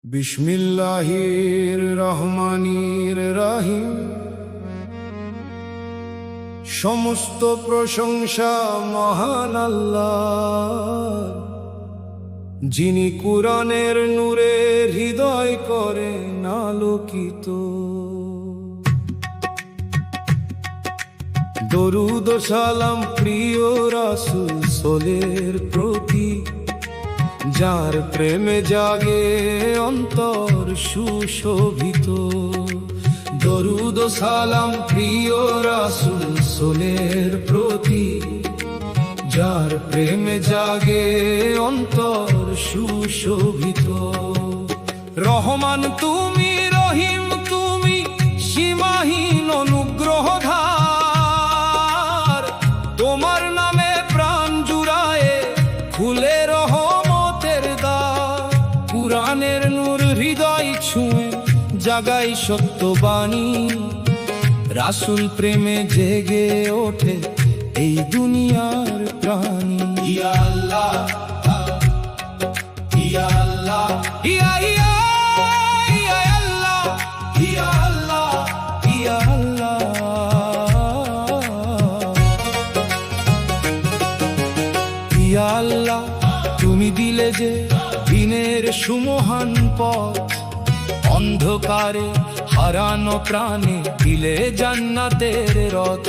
বিসমিল্লাহির রহমানির রহিম। সমস্ত প্রশংসা মহান আল্লাহর, যিনি কুরআনের নূরে হৃদয় করেন আলোকিত। দরুদ ও সালাম প্রিয় রাসূল সোলের প্রতি, যার প্রেমে জাগে অন্তর সুশোভিত। দরুদ ও সালাম প্রিয় রাসূল সোলের প্রতি, যার প্রেমে জাগে অন্তর সুশোভিত। রহমান তুমি, রহিম তুমি, সীমাহীন অনুগ্রহধার। তোমার নামে প্রাণ জুড়ায়ে খুলে রহমতের দ্বার। কুরআনের নূর হৃদয় ছুঁয়ে জাগাই সত্যবাণী। রাসূল প্রেমে জেগে ওঠে এই দুনিয়ার প্রাণী। ইয়া আল্লাহ, ইয়া আল্লাহ, ইয়া ইয়া ইয়া আল্লাহ, ইয়া আল্লাহ, ইয়া আল্লাহ। ইয়া আল্লাহ, তুমি দিলে যে দিনের সুমহান পথ। অন্ধকারে হারানো প্রাণে দিলে জান্নাতের রথ।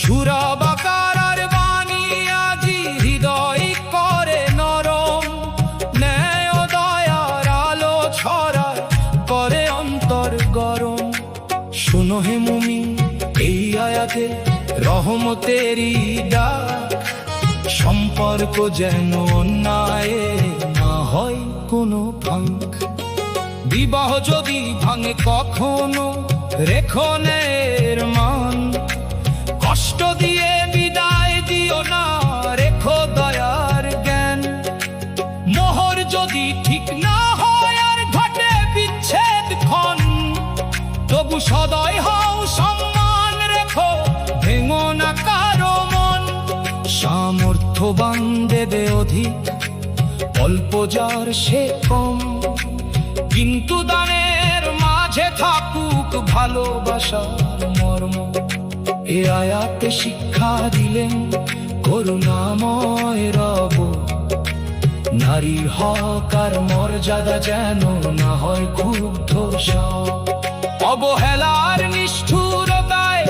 সূরা বাকারার বাণী আজি হৃদয় করে নরম। ন্যায় ও দয়ার আলো ছড়ায় করে অন্তর গরম। শোনো হে মুমিন, এই আয়াতে রহমতেরই ডাক। সম্পর্ক যেন অন্যায়ে না হয় কোনো ফাঁক। বিবাহ যদি ভাঙে কখনো রেখো ন্যায়ের মান। কষ্ট দিয়ে বিদায় দিও না, রেখো দয়ার জ্ঞান। মোহর যদি ঠিক না হয় আর ঘটে বিচ্ছেদ ক্ষণ, তবু সদয় হও সম্মান রেখো, ভেঙো না কারো মন। সামর্থ্যবান দেবে অধিক, অল্প যার সে কম। কিন্তু দানের মাঝে থাকুক ভালোবাসার মর্ম। এ আয়াতে শিক্ষা দিলেন করুণাময় রব। নারীর হক আর মর্যাদা যেন না হয় ক্ষুব্ধ সব। অবহেলার নিষ্ঠুরতায়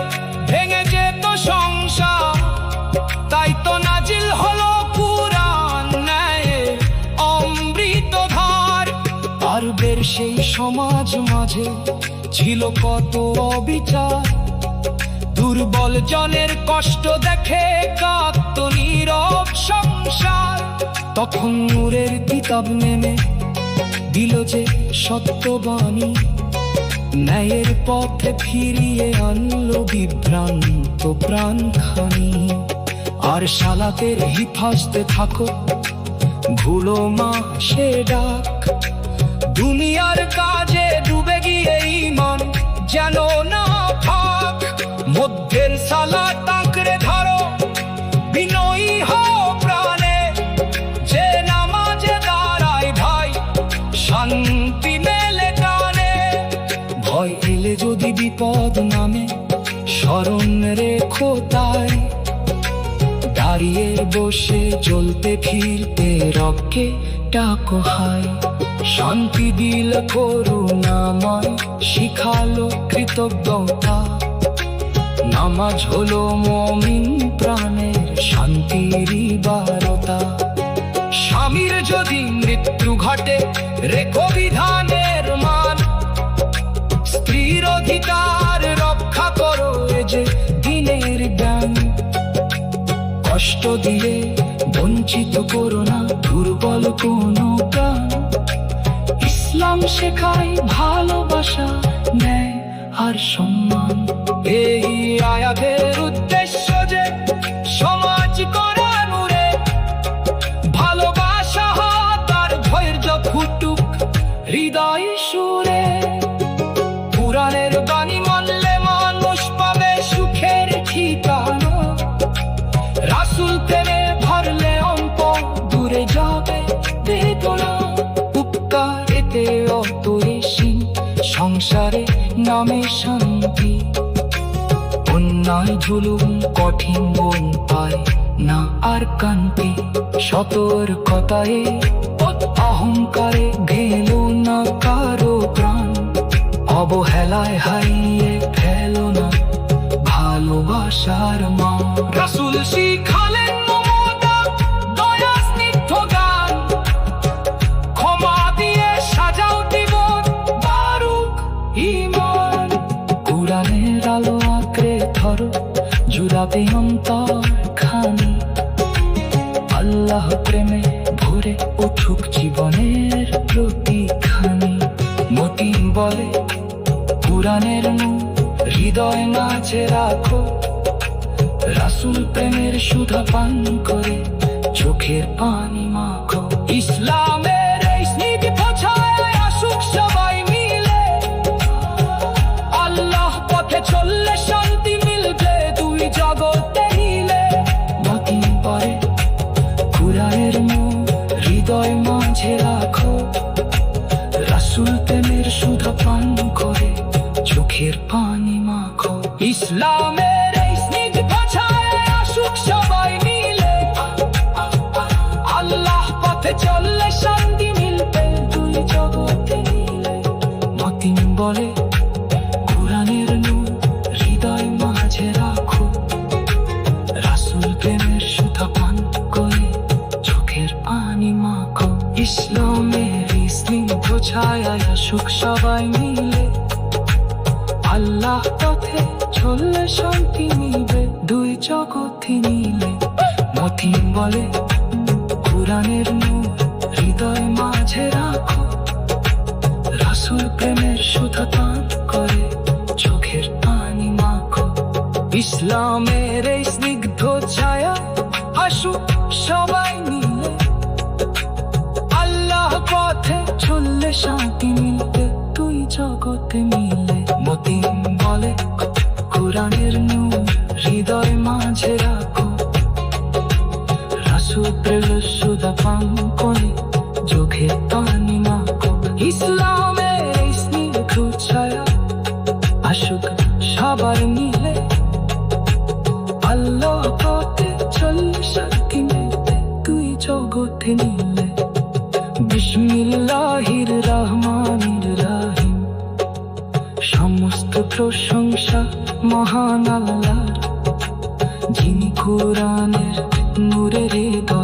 ভেঙে যেত সংসার, তাই তো নাজিল হলো কুরআন ন্যায়ের অমৃতধার। আরবের সেই সমাজ মাঝে ছিল কত অবিচার। দুর্বল জনের কষ্ট দেখে কাঁদত নীরব সংসার। তখন নূরের কিতাব নেমে দিল যে সত্যবাণী। ন্যায়ের পথে ফিরিয়ে আনলো বিভ্রান্ত প্রাণখানি। আর সালাতের হিফাজতে থাকো, ভুলো মা সে ডাক। দুনিয়ার কাজে ডুবে গিয়ে ঈমান যেন না থাক। মধ্যের সালাত আঁকড়ে ধরো, বিনয়ী হও প্রাণে। যে নামাজে দাঁড়ায় ভাই, শান্তি মেলে টানে। ভয় এলে যদি বিপদ নামে, স্মরণ রেখো তাই। দাঁড়িয়ে বসে চলতে ফিরতে রবকে ডাকো হাই। শান্তি দিল করুণাময়, শিখালো কৃতজ্ঞতা। নামাজ হলো মুমিন প্রাণের শান্তির বারতা। স্বামীর যদি মৃত্যু ঘটে রেখো বিধানের মান। স্ত্রীর অধিকার রক্ষা করো, এ যে দিনের জ্ঞান। কষ্ট দিয়ে বঞ্চিত করো না দুর্বল কোনো প্রাণ। ইসলাম শেখায় ভালোবাসা, ন্যায় আর সম্মান। এই আয়াতের উদ্দেশ্য যে সমাজ করা নূরে। ভালোবাসা হাত আর ধৈর্য ফুটুক হৃদয় সুরে। কুরআনের বাণী মানলে মানুষ পাবে সুখের ঠিকানা। রাসূল প্রেমে ভরলে অন্তর দূরে যাবে বেদনা। উপকার চাইতে অত বেশি, সংসারে নামে শান্তি। অন্যায় জুলুম কঠিন মন পায় না আর কান্তি। সতর্কতায় অহংকারে গেল না কারো প্রাণ। অবহেলায় হারিয়ে ফেলো না ভালোবাসার মান। রাসূল শিখালেন মমতা, দয়া, স্নিগ্ধ গান। ক্ষমা দিয়ে সাজাও জীবন, বারুক ঈমান। কুরআনের আলো আঁকড়ে ধরো, জুড়াবে অন্তর খানি। আল্লাহ প্রেমে ভরে উঠুক জীবনের প্রতিখানি। মতিন বলে কুরআনের নূর হৃদয় মাঝে রাখো। রাসূল প্রেমের সুধা পান করে চোখের পানি মাখো। ইসলামের এই স্নিগ্ধ ছায়ায় আসুক সবাই মিলে। আল্লাহ পথে চললে শান্তি মিলবে দুই জগতে মিলে। মতিন পরে কুরআনের নূর হৃদয় মাঝে রাখো। রাসূল প্রেমের সুধা পান করে চোখের পানি মাখো। ইসলামের এই স্নিগ্ধ ছায়ায় আসুক সবাই মিলে। আল্লাহ পথে চললে শান্তি মিলবে দুই জগতে মিলে। মতিন বলে কুরআনের নূর হৃদয় মাঝে রাখো। রাসূল প্রেমের সুধা পান করে চোখের পানি মাখো। ইসলামের এই স্নিগ্ধ ছায়ায় আসুক সবাই মিলে। আল্লাহ পথে চললে শান্তি মিলবে দুই জগতে মিলে। মতিন বলে কুরআনের নূর হৃদয় মাঝে রাখো। রাসূল প্রেমের সুধা পান করে চোখের পানি মাখো। ইসলামের এই স্নিগ্ধ ছায়া আসুক সবাই মিলে। আল্লাহ পথে চললে শান্তি মিলবে দুই জগতে মিলে। মতিন বলে কুরআনের নূর হৃদয় মাঝে রাখো। রাসূল প্রেমের সুধা পান করে চোখের পানি মাখো। ইসলামের এই স্নিগ্ধ ছায়া আসুক সবাই মিলে। আল্লাহ পথে চললে শান্তি মিলবে দুই জগতে মিলে। বিসমিল্লাহির রহমানির রহিম। সমস্ত প্রশংসা মহান আল্লাহর, যিনি কুরআনের নূরে হৃদয়